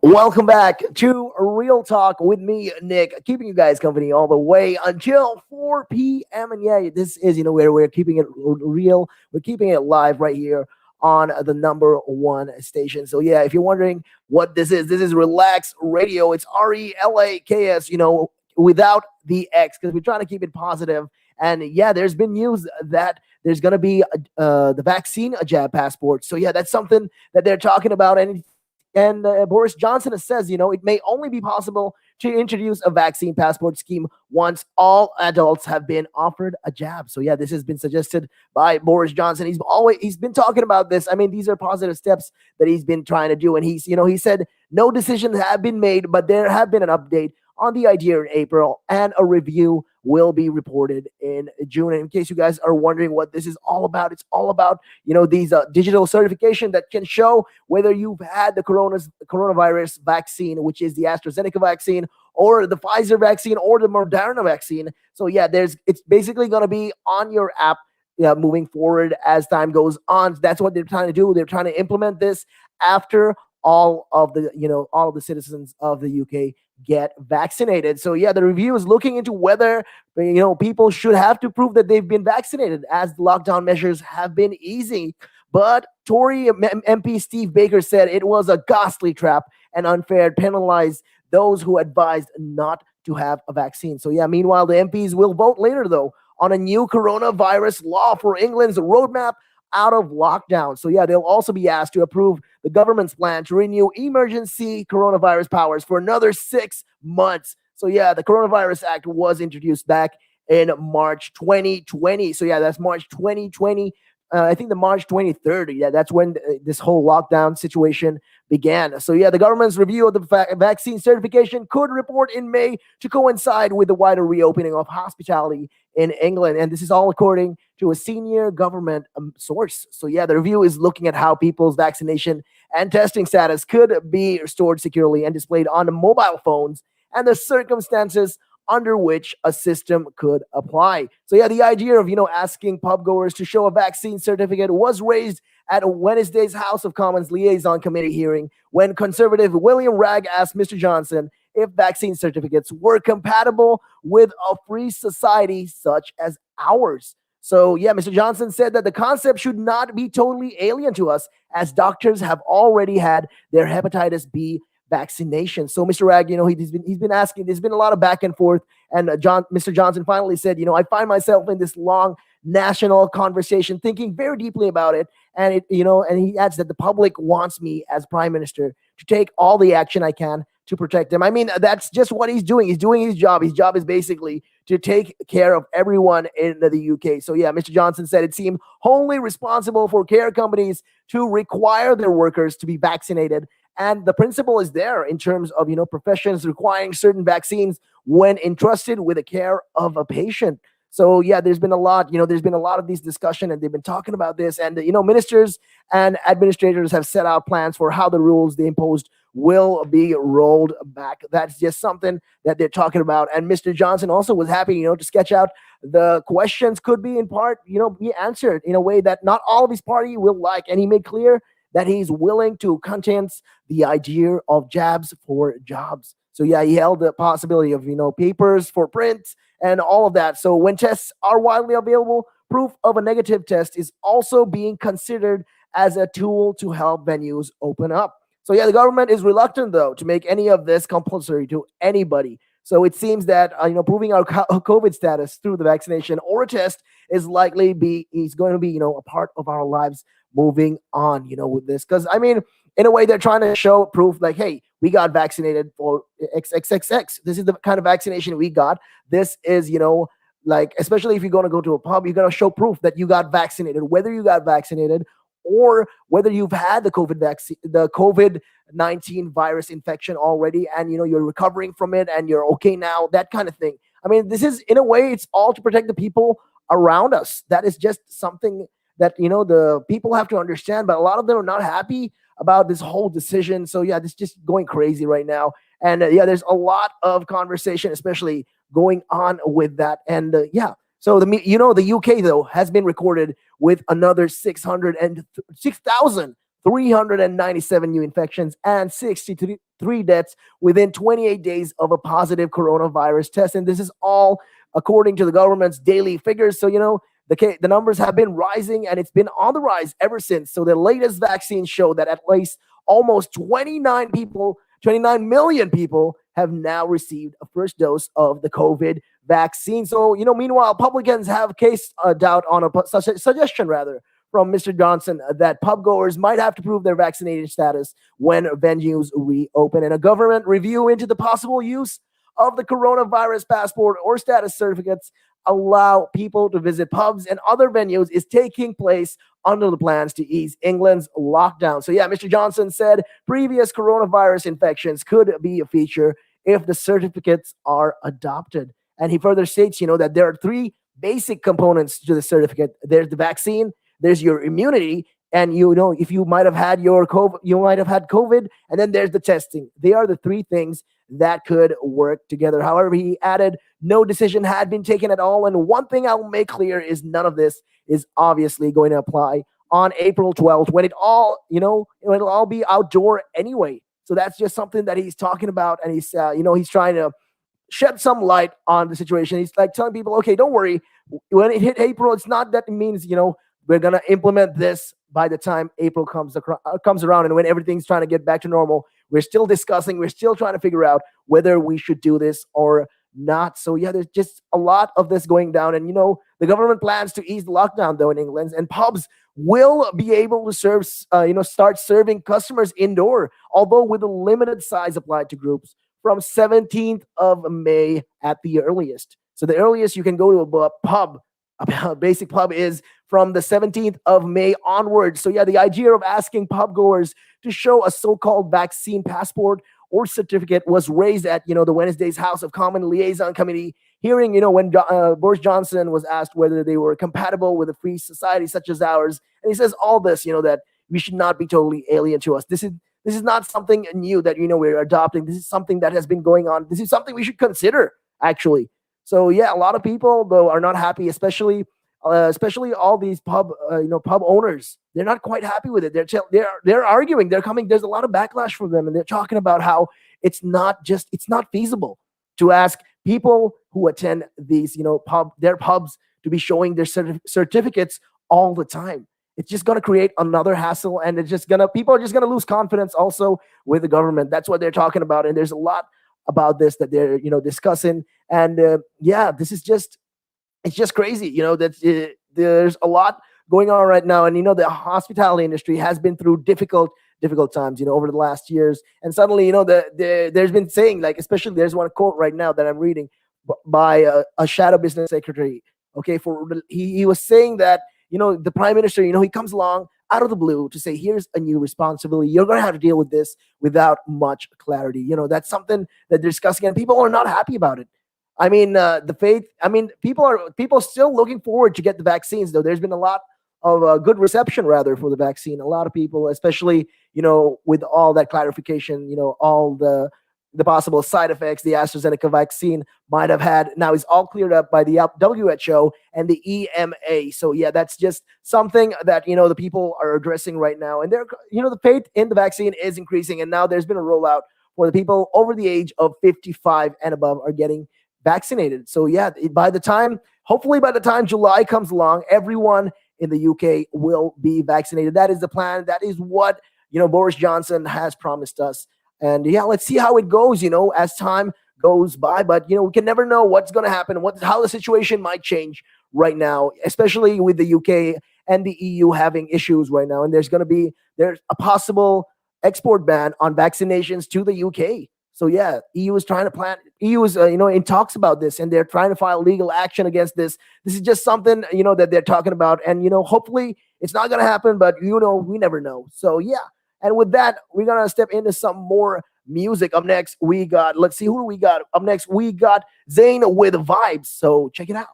Welcome back to Real Talk with me, Nick, keeping you guys company all the way until 4 p.m. And yeah, this is, where we're keeping it real. We're keeping it live right here on the number one station. So yeah, if you're wondering what this is Relax Radio. It's RELAKS, without the X, because we're trying to keep it positive. And yeah, there's been news that there's going to be the vaccine, a jab passport. So yeah, that's something that they're talking about. And Boris Johnson says, it may only be possible to introduce a vaccine passport scheme once all adults have been offered a jab. So yeah, this has been suggested by Boris Johnson. He's been talking about this. I mean, these are positive steps that he's been trying to do. And he said no decisions have been made, but there have been an update on the idea in April, and a review will be reported in June. And in case you guys are wondering what this is all about, it's all about these digital certification that can show whether you've had the coronavirus vaccine, which is the AstraZeneca vaccine, or the Pfizer vaccine, or the Moderna vaccine. So yeah, it's basically going to be on your app. Yeah, moving forward as time goes on. That's what they're trying to do. They're trying to implement this after all of the citizens of the UK get vaccinated. So yeah, the review is looking into whether people should have to prove that they've been vaccinated, as the lockdown measures have been easy. But Tory MP Steve Baker said it was a ghastly trap and unfair, penalize those who advised not to have a vaccine. So yeah, meanwhile, the MPs will vote later though on a new coronavirus law for England's roadmap out of lockdown. So yeah, they'll also be asked to approve the government's plan to renew emergency coronavirus powers for another 6 months. So yeah, the Coronavirus Act was introduced back in March 2020. So yeah, that's March 2020. I think the March 23rd. Yeah, that's when this whole lockdown situation began. So yeah, the government's review of the vaccine certification could report in May to coincide with the wider reopening of hospitality in England. And this is all according to a senior government source. So yeah, the review is looking at how people's vaccination and testing status could be stored securely and displayed on mobile phones, and the circumstances under which a system could apply. So yeah, the idea of asking pub goers to show a vaccine certificate was raised at Wednesday's House of Commons Liaison Committee hearing, when Conservative William Ragg asked Mr. Johnson if vaccine certificates were compatible with a free society such as ours. So yeah, Mr. Johnson said that the concept should not be totally alien to us, as doctors have already had their hepatitis B vaccination. So Mr. Ragg, he's been asking. There's been a lot of back and forth, and Mr. Johnson finally said, I find myself in this long national conversation, thinking very deeply about it, and and he adds that the public wants me as Prime Minister to take all the action I can to protect them. I mean, that's just what he's doing. He's doing his job. His job is basically to take care of everyone in the UK. So yeah, Mr. Johnson said it seemed wholly responsible for care companies to require their workers to be vaccinated. And the principle is there in terms of, professions requiring certain vaccines when entrusted with the care of a patient. So yeah, there's been a lot of these discussion, and they've been talking about this. And, ministers and administrators have set out plans for how the rules they imposed will be rolled back. That's just something that they're talking about. And Mr. Johnson also was happy, to sketch out the questions could be in part, be answered in a way that not all of his party will like. And he made clear that he's willing to contest the idea of jabs for jobs. So yeah, he held the possibility of, papers for print and all of that. So when tests are widely available, proof of a negative test is also being considered as a tool to help venues open up. So yeah, the government is reluctant though to make any of this compulsory to anybody. So it seems that proving our COVID status through the vaccination or a test is going to be a part of our lives moving on, with this. Because I mean, in a way, they're trying to show proof, like, hey, we got vaccinated for XXXX. This is the kind of vaccination we got. This is, especially if you're going to go to a pub, you're going to show proof that you got vaccinated, whether you got vaccinated or whether you've had the COVID vaccine, the COVID-19 virus infection already, and you're recovering from it and you're okay now, that kind of thing. I mean, this is, in a way, it's all to protect the people around us. That is just something that the people have to understand, but a lot of them are not happy about this whole decision. So yeah, this is just going crazy right now. And yeah, there's a lot of conversation, especially going on with that. And yeah, so the UK though has been recorded with another 6,300 397 new infections, and 63 deaths within 28 days of a positive coronavirus test. And this is all according to the government's daily figures. So, the numbers have been rising and it's been on the rise ever since. So the latest vaccines show that at least almost 29 million people have now received a first dose of the COVID vaccine. So, meanwhile, Republicans have case doubt on such a suggestion, rather, from Mr. Johnson that pub goers might have to prove their vaccination status when venues reopen. And a government review into the possible use of the coronavirus passport or status certificates allow people to visit pubs and other venues is taking place under the plans to ease England's lockdown. So yeah, Mr. Johnson said previous coronavirus infections could be a feature if the certificates are adopted. And he further states, that there are three basic components to the certificate. There's the vaccine, there's your immunity, and if you might have had COVID, and then there's the testing. They are the three things that could work together. However, he added no decision had been taken at all. And one thing I'll make clear is none of this is obviously going to apply on April 12th when it'll all be outdoor anyway. So that's just something that he's talking about. And he's trying to shed some light on the situation. He's like telling people, okay, don't worry. When it hit April, it's not that it means, we're going to implement this by the time April comes around, and when everything's trying to get back to normal. We're still discussing, we're still trying to figure out whether we should do this or not. So yeah, there's just a lot of this going down. And the government plans to ease the lockdown though in England, and pubs will be able to start serving customers indoor, although with a limited size applied to groups from 17th of May at the earliest. So the earliest you can go to a pub, a basic pub, is from the 17th of May onwards. So yeah, the idea of asking pub goers to show a so-called vaccine passport or certificate was raised at, the Wednesday's House of Commons Liaison Committee hearing, when Boris Johnson was asked whether they were compatible with a free society such as ours. And he says all this, that we should not be totally alien to us. This is not something new that, we're adopting. This is something that has been going on. This is something we should consider, actually. So yeah, a lot of people though are not happy, especially all these pub owners. They're not quite happy with it. They're arguing. There's a lot of backlash from them, and they're talking about how it's not feasible to ask people who attend these their pubs to be showing their certificates all the time. It's just going to create another hassle, and people are just going to lose confidence also with the government. That's what they're talking about, and there's a lot about this that they're discussing. And this is it's just crazy, that there's a lot going on right now. And the hospitality industry has been through difficult times over the last years. And suddenly there's been saying, like, especially there's one quote right now that I'm reading by a shadow business secretary. Okay, he was saying that the prime minister, he comes along out of the blue to say, here's a new responsibility. You're going to have to deal with this without much clarity. That's something that they're discussing, and people are not happy about it. I mean, people are still looking forward to get the vaccines, though. There's been a lot of good reception, rather, for the vaccine. A lot of people, especially, with all that clarification, all the possible side effects the AstraZeneca vaccine might have had now is all cleared up by the WHO and the EMA. So yeah, that's just something that, the people are addressing right now. And the faith in the vaccine is increasing. And now there's been a rollout where the people over the age of 55 and above are getting vaccinated. So yeah, hopefully by the time July comes along, everyone in the UK will be vaccinated. That is the plan. That is what, Boris Johnson has promised us. And yeah, let's see how it goes, as time goes by. But, we can never know what's going to happen, how the situation might change right now, especially with the UK and the EU having issues right now. And there's a possible export ban on vaccinations to the UK. So yeah, EU is in talks about this, and they're trying to file legal action against this. This is just something, that they're talking about. And, hopefully it's not going to happen, but, we never know. So yeah. And with that, we're going to step into some more music. Up next, let's see who we got. Up next, we got Zayn with Vibes. So check it out.